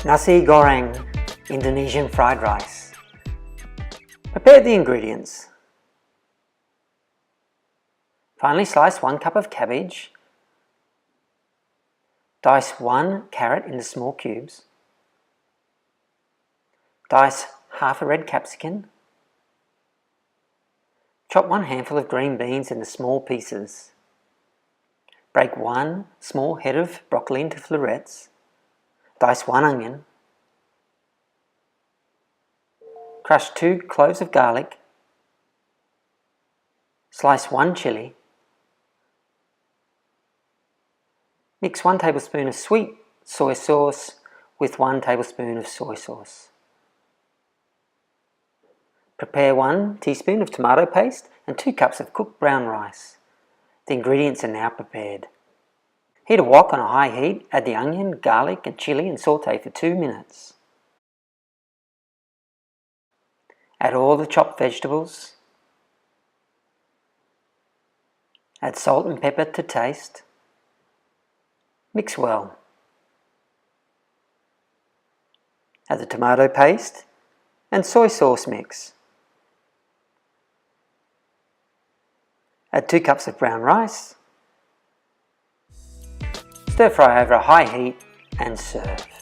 Nasi Goreng, Indonesian fried rice. Prepare the ingredients. Finely slice 1 cup of cabbage. Dice 1 carrot into small cubes. Dice half a red capsicum. Chop 1 handful of green beans into small pieces. Break 1 small head of broccoli into florets. Dice 1 onion. Crush 2 cloves of garlic. Slice 1 chilli. Mix 1 tablespoon of sweet soy sauce with 1 tablespoon of soy sauce. Prepare 1 teaspoon of tomato paste and 2 cups of cooked brown rice. The ingredients are now prepared. Heat a wok on a high heat, add the onion, garlic and chilli and saute for 2 minutes. Add all the chopped vegetables. Add salt and pepper to taste. Mix well. Add the tomato paste and soy sauce mix. Add 2 cups of brown rice. Stir fry over a high heat and serve.